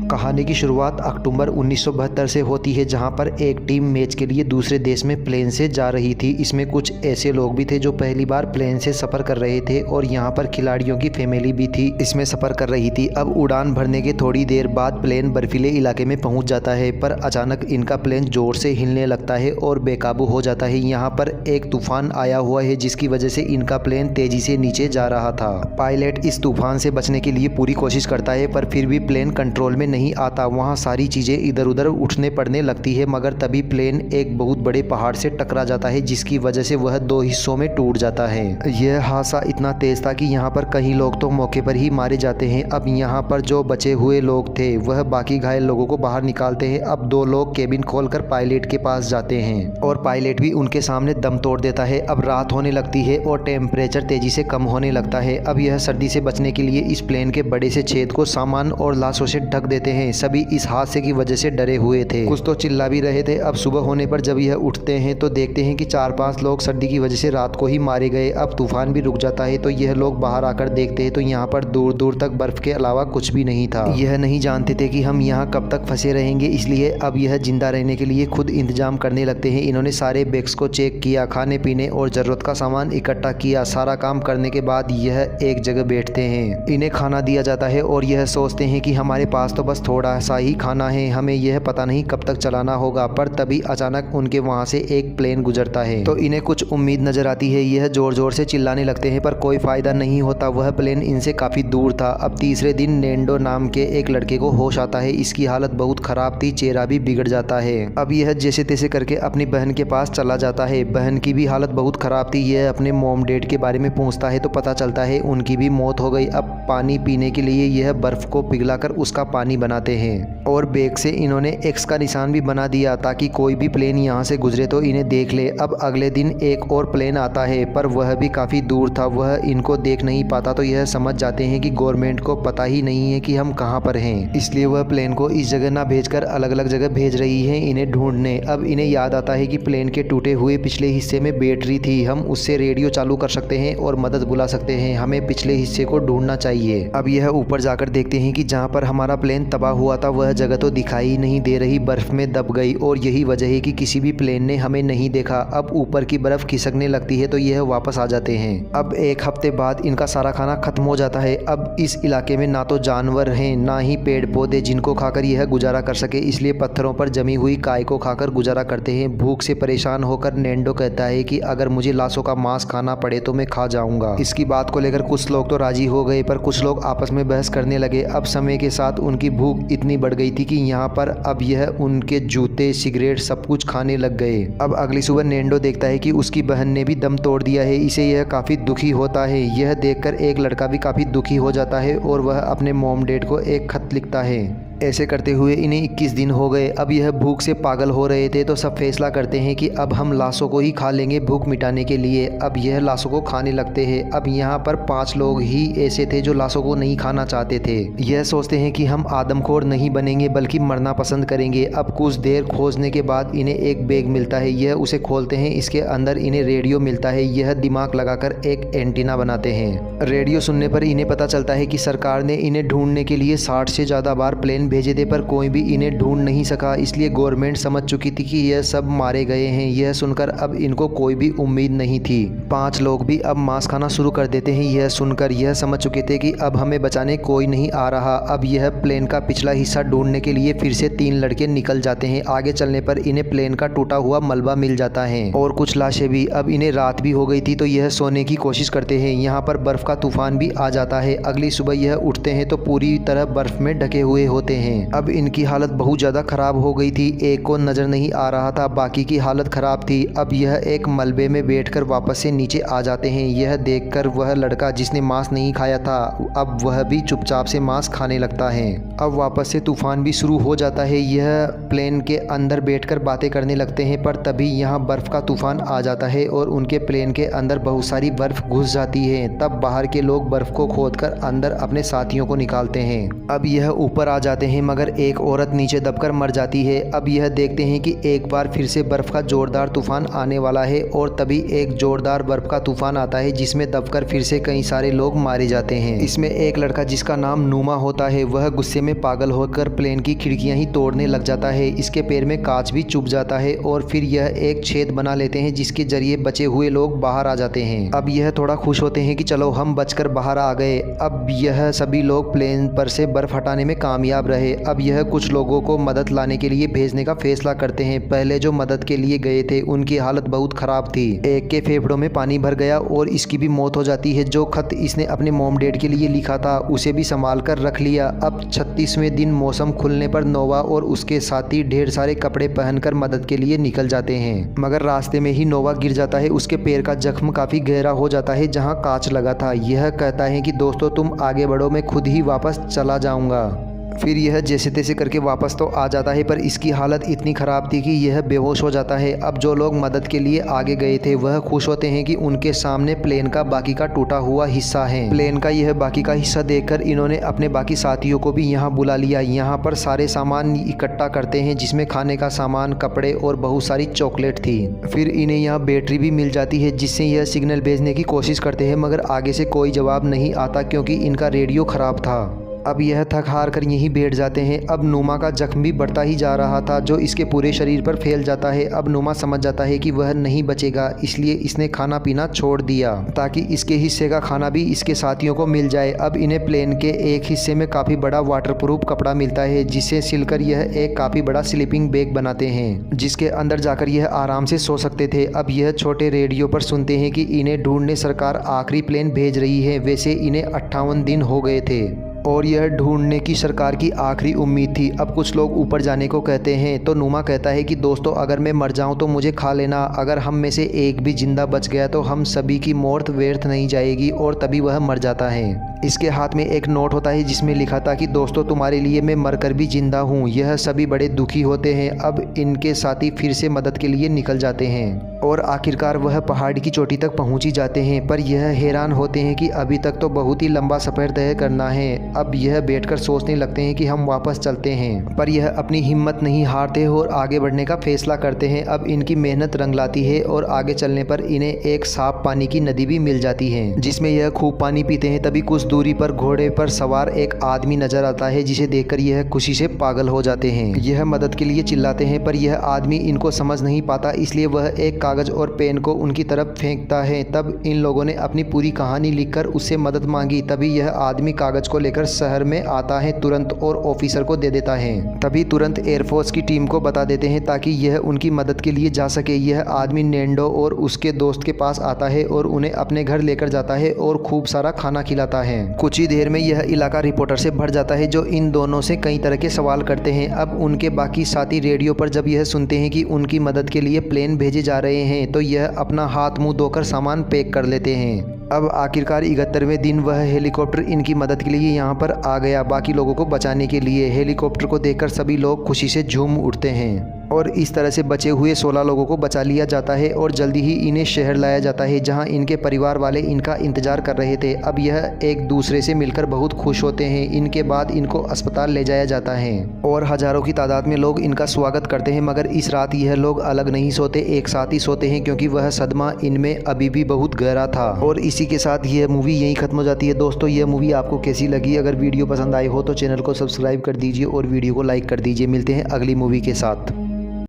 कहानी की शुरुआत अक्टूबर 1972 से होती है, जहां पर एक टीम मैच के लिए दूसरे देश में प्लेन से जा रही थी। इसमें कुछ ऐसे लोग भी थे जो पहली बार प्लेन से सफ़र कर रहे थे और यहां पर खिलाड़ियों की फैमिली भी थी, इसमें सफ़र कर रही थी। अब उड़ान भरने के थोड़ी देर बाद प्लेन बर्फीले इलाके में पहुंच जाता है, पर अचानक इनका प्लेन जोर से हिलने लगता है और बेकाबू हो जाता है। यहाँ पर एक तूफान आया हुआ है, जिसकी वजह से इनका प्लेन तेजी से नीचे जा रहा था। पायलट इस तूफान से बचने के लिए पूरी कोशिश करता है, पर फिर भी प्लेन कंट्रोल में नहीं आता। वहाँ सारी चीज़ें इधर उधर उठने पड़ने लगती है, मगर तभी प्लेन एक बहुत बड़े पहाड़ से टकरा जाता है, जिसकी वजह से वह दो हिस्सों में टूट जाता है। यह हादसा इतना तेज था कि यहाँ पर कई लोग तो मौके पर ही मारे जाते हैं। अब यहाँ पर जो बचे हुए लोग थे वह बाकी घायल लोगों को बाहर निकालते हैं। अब दो लोग केबिन खोलकर पायलट के पास जाते हैं और पायलट भी उनके सामने दम तोड़ देता है। अब रात होने लगती है और टेम्परेचर तेजी से कम होने लगता है। अब यह सर्दी से बचने के लिए इस प्लेन के बड़े से छेद को सामान और लाशों से ढक देते हैं। सभी इस हादसे की वजह से डरे हुए थे, कुछ तो चिल्ला भी रहे थे। अब सुबह होने पर जब यह उठते हैं तो देखते हैं कि 4-5 लोग सर्दी की वजह से रात को ही मारे गए। अब तूफान भी रुक जाता है तो यह लोग बाहर आकर देखते हैं तो यहाँ पर दूर दूर तक बर्फ के अलावा कुछ भी नहीं था। यह नहीं जानते थे कि हम यहाँ कब तक फंसे रहेंगे, इसलिए अब यह जिंदा रहने के लिए खुद इंतजाम करने लगते हैं। इन्होंने सारे बैग्स को चेक किया, खाने पीने और ज़रूरत का सामान इकट्ठा किया। सारा काम करने के बाद यह एक जगह बैठते हैं। इन्हें खाना दिया जाता है और यह सोचते हैं कि हमारे पास तो बस थोड़ा सा ही खाना है, हमें यह पता नहीं कब तक चलाना होगा। पर तभी अचानक उनके वहाँ से एक प्लेन गुजरता है तो इन्हें कुछ उम्मीद नजर आती है। यह जोर जोर से चिल्लाने लगते हैं, पर कोई फायदा नहीं होता। वह प्लेन इनसे काफ़ी दूर था। अब तीसरे दिन नेंडो नाम के एक लड़के को होश आता है। इसकी हालत बहुत ख़राब थी, चेहरा भी बिगड़ जाता है। अब यह जैसे तैसे करके अपनी बहन के पास चला जाता है। बहन की भी हालत बहुत ख़राब थी। यह अपने मॉम डैड के बारे में पूछता है तो पता चलता है उनकी भी मौत हो गई। अब पानी पीने के लिए यह बर्फ़ को पिघलाकर उसका पानी बनाते हैं और बैग से इन्होंने एक्स का निशान भी बना दिया ताकि कोई भी प्लेन यहाँ से गुजरे तो इन्हें देख ले। अब अगले दिन एक और प्लेन आता है, पर वह भी काफ़ी दूर था, वह इनको देख नहीं पाता। तो यह समझ जाते हैं कि गवर्नमेंट को पता ही नहीं है कि हम कहाँ पर हैं, इसलिए वह प्लेन को इस जगह ना भेजकर अलग अलग जगह भेज रही है इन्हें ढूंढने। अब इन्हें याद आता है कि प्लेन के टूटे हुए पिछले हिस्से में बैटरी थी, हम उससे रेडियो चालू कर सकते हैं और मदद बुला सकते हैं। हमें पिछले हिस्से को ढूंढना चाहिए। अब यह ऊपर जाकर देखते हैं कि जहाँ पर हमारा प्लेन तबाह हुआ था वह जगह तो दिखाई नहीं दे रही, बर्फ में दब गई और यही वजह है कि किसी भी प्लेन ने हमें नहीं देखा। अब ऊपर की बर्फ खिसकने लगती है तो यह वापस आ जाते हैं। अब एक हफ्ते बाद इनका सारा खाना खत्म हो जाता है। अब इस इलाके में ना तो जानवर हैं ना ही पेड़ पौधे जिनको खाकर यह गुजारा कर सके, इसलिए पत्थरों पर जमी हुई काय को खाकर गुजारा करते हैं। भूख से परेशान होकर नेंडो कहता है कि अगर मुझे लाशों का मांस खाना पड़े तो मैं खा जाऊंगा। इसकी बात को लेकर कुछ लोग तो राजी हो गए, पर कुछ लोग आपस में बहस करने लगे। अब समय के साथ उनकी भूख इतनी बढ़ गई थी कि यहाँ पर अब यह उनके जूते सिगरेट सब कुछ खाने लग गए। अब अगली सुबह नेंडो देखता है कि उसकी बहन ने भी दम तोड़ दिया है। इसे यह काफ़ी दुखी होता है। यह देखकर एक लड़का भी काफ़ी दुखी हो जाता है और वह अपने मॉम डैड को एक खत लिखता है। ऐसे करते हुए इन्हें 21 दिन हो गए। अब यह भूख से पागल हो रहे थे तो सब फैसला करते हैं कि अब हम लाशों को ही खा लेंगे भूख मिटाने के लिए। अब यह लाशों को खाने लगते हैं। अब यहाँ पर 5 लोग ही ऐसे थे जो लाशों को नहीं खाना चाहते थे। यह सोचते हैं कि हम आदमखोर नहीं बनेंगे बल्कि मरना पसंद करेंगे। अब कुछ देर खोजने के बाद इन्हें एक बैग मिलता है। यह उसे खोलते हैं। इसके अंदर इन्हें रेडियो मिलता है। यह दिमाग लगाकर एक एंटीना बनाते हैं। रेडियो सुनने पर इन्हें पता चलता है कि सरकार ने इन्हें ढूंढने के लिए 60 से ज़्यादा बार प्लेन भेजे थे, पर कोई भी इन्हें ढूंढ नहीं सका। इसलिए गवर्नमेंट समझ चुकी थी कि यह सब मारे गए हैं। यह सुनकर अब इनको कोई भी उम्मीद नहीं थी। 5 लोग भी अब मांस खाना शुरू कर देते हैं। यह सुनकर यह समझ चुके थे कि अब हमें बचाने कोई नहीं आ रहा। अब यह प्लेन का पिछला हिस्सा ढूंढने के लिए फिर से 3 लड़के निकल जाते हैं। आगे चलने पर इन्हें प्लेन का टूटा हुआ मलबा मिल जाता है और कुछ लाशें भी। अब इन्हें रात भी हो गई थी तो यह सोने की कोशिश करते हैं। यहाँ पर बर्फ का तूफान भी आ जाता है। अगली सुबह यह उठते हैं तो पूरी तरह बर्फ में ढके हुए होते हैं। अब इनकी हालत बहुत ज़्यादा ख़राब हो गई थी। एक को नज़र नहीं आ रहा था, बाकी की हालत ख़राब थी। अब यह एक मलबे में बैठकर वापस से नीचे आ जाते हैं। यह देखकर वह लड़का जिसने मांस नहीं खाया था अब वह भी चुपचाप से मांस खाने लगता है। अब वापस से तूफान भी शुरू हो जाता है। यह प्लेन के अंदर बैठकर बातें करने लगते हैं, पर तभी यहाँ बर्फ़ का तूफान आ जाता है और उनके प्लेन के अंदर बहुत सारी बर्फ़ घुस जाती है। तब बाहर के लोग बर्फ़ को खोदकर अंदर अपने साथियों को निकालते हैं। अब यह ऊपर आ जाते जाते हैं मगर एक औरत नीचे दबकर मर जाती है। अब यह देखते हैं कि एक बार फिर से बर्फ़ का ज़ोरदार तूफान आने वाला है और तभी एक ज़ोरदार बर्फ़ का तूफान आता है जिसमें दबकर फिर से कई सारे लोग मारे जाते हैं। इसमें एक लड़का जिसका नाम नुमा होता है वह गुस्से में पागल होकर प्लेन की खिड़कियां ही तोड़ने लग जाता है। इसके पैर में कांच भी चुभ जाता है और फिर यह एक छेद बना लेते हैं जिसके जरिए बचे हुए लोग बाहर आ जाते हैं। अब यह थोड़ा खुश होते हैं कि चलो हम बचकर बाहर आ गए। अब यह सभी लोग प्लेन पर से बर्फ हटाने में कामयाब रहे। अब यह कुछ लोगों को मदद लाने के लिए भेजने का फैसला करते हैं। पहले जो मदद के लिए गए थे उनकी हालत बहुत खराब थी। एक के फेफड़ों में पानी भर गया और इसकी भी मौत हो जाती है। जो खत इसने अपने मॉम डैड के लिए लिखा था उसे भी संभाल कर रख लिया। अब 36वें दिन मौसम खुलने पर नोवा और उसके साथी ढेर सारे कपड़े पहनकर मदद के लिए निकल जाते हैं मगर रास्ते में ही नोवा गिर जाता है। उसके पैर का जख्म काफ़ी गहरा हो जाता है जहां कांच लगा था। यह कहता है कि दोस्तों तुम आगे बढ़ो, मैं खुद ही वापस चला जाऊंगा। फिर यह जैसे तैसे करके वापस तो आ जाता है पर इसकी हालत इतनी ख़राब थी कि यह बेहोश हो जाता है। अब जो लोग मदद के लिए आगे गए थे वह खुश होते हैं कि उनके सामने प्लेन का बाकी का टूटा हुआ हिस्सा है। प्लेन का यह बाकी का हिस्सा देखकर इन्होंने अपने बाकी साथियों को भी यहाँ बुला लिया। यहाँ पर सारे सामान इकट्ठा करते हैं जिसमें खाने का सामान, कपड़े और बहुत सारी चॉकलेट थी। फिर इन्हें यहाँ बैटरी भी मिल जाती है जिससे यह सिग्नल भेजने की कोशिश करते हैं मगर आगे से कोई जवाब नहीं आता क्योंकि इनका रेडियो ख़राब था। अब यह थक हार कर यहीं बैठ जाते हैं। अब नुमा का जख्म भी बढ़ता ही जा रहा था जो इसके पूरे शरीर पर फैल जाता है। अब नुमा समझ जाता है कि वह नहीं बचेगा, इसलिए इसने खाना पीना छोड़ दिया ताकि इसके हिस्से का खाना भी इसके साथियों को मिल जाए। अब इन्हें प्लेन के एक हिस्से में काफ़ी बड़ा वाटरप्रूफ कपड़ा मिलता है जिसे सिलकर यह एक काफ़ी बड़ा स्लीपिंग बैग बनाते हैं जिसके अंदर जाकर यह आराम से सो सकते थे। अब यह छोटे रेडियो पर सुनते हैं कि इन्हें ढूंढने सरकार आखिरी प्लेन भेज रही है। वैसे इन्हें 58 दिन हो गए थे और यह ढूंढने की सरकार की आखिरी उम्मीद थी। अब कुछ लोग ऊपर जाने को कहते हैं तो नुमा कहता है कि दोस्तों अगर मैं मर जाऊं तो मुझे खा लेना, अगर हम में से एक भी जिंदा बच गया तो हम सभी की मौत व्यर्थ नहीं जाएगी। और तभी वह मर जाता है। इसके हाथ में एक नोट होता है जिसमें लिखा था कि दोस्तों तुम्हारे लिए मैं मरकर भी जिंदा हूँ। यह सभी बड़े दुखी होते हैं। अब इनके साथी फिर से मदद के लिए निकल जाते हैं और आखिरकार वह पहाड़ की चोटी तक पहुँच ही जाते हैं पर यह हैरान होते हैं कि अभी तक तो बहुत ही लंबा सफ़र तय करना है। अब यह बैठकर सोचने लगते हैं कि हम वापस चलते हैं पर यह अपनी हिम्मत नहीं हारते और आगे बढ़ने का फैसला करते हैं। अब इनकी मेहनत रंग लाती है और आगे चलने पर इन्हें एक साफ पानी की नदी भी मिल जाती है जिसमें यह खूब पानी पीते हैं। तभी कुछ दूरी पर घोड़े पर सवार एक आदमी नजर आता है जिसे देखकर यह खुशी से पागल हो जाते हैं। यह मदद के लिए चिल्लाते हैं पर यह आदमी इनको समझ नहीं पाता इसलिए वह एक कागज और पेन को उनकी तरफ फेंकता है। तब इन लोगों ने अपनी पूरी कहानी लिखकर उससे मदद मांगी। तभी यह आदमी कागज को लेकर शहर में आता है तुरंत और ऑफिसर को दे देता है। तभी तुरंत एयरफोर्स की टीम को बता देते हैं ताकि यह उनकी मदद के लिए जा सके। यह आदमी नेंडो और उसके दोस्त के पास आता है और उन्हें अपने घर लेकर जाता है और खूब सारा खाना खिलाता है। कुछ ही देर में यह इलाका रिपोर्टर से भर जाता है जो इन दोनों से कई तरह के सवाल करते हैं। अब उनके बाकी साथी रेडियो पर जब यह सुनते हैं कि उनकी मदद के लिए प्लेन भेजे जा रहे हैं तो यह अपना हाथ मुंह धोकर सामान पैक कर लेते हैं। अब आखिरकार 71वें दिन वह हेलीकॉप्टर इनकी मदद के लिए यहाँ पर आ गया बाकी लोगों को बचाने के लिए। हेलीकॉप्टर को देखकर सभी लोग खुशी से झूम उठते हैं और इस तरह से बचे हुए 16 लोगों को बचा लिया जाता है और जल्दी ही इन्हें शहर लाया जाता है जहाँ इनके परिवार वाले इनका इंतजार कर रहे थे। अब यह एक दूसरे से मिलकर बहुत खुश होते हैं। इनके बाद इनको अस्पताल ले जाया जाता है और हजारों की तादाद में लोग इनका स्वागत करते हैं मगर इस रात यह लोग अलग नहीं सोते, एक साथ ही सोते हैं क्योंकि वह सदमा इनमें अभी भी बहुत गहरा था। और इसी के साथ यह मूवी यहीं खत्म हो जाती है। दोस्तों यह मूवी आपको कैसी लगी? अगर वीडियो पसंद आई हो तो चैनल को सब्सक्राइब कर दीजिए और वीडियो को लाइक कर दीजिए। मिलते हैं अगली मूवी के साथ।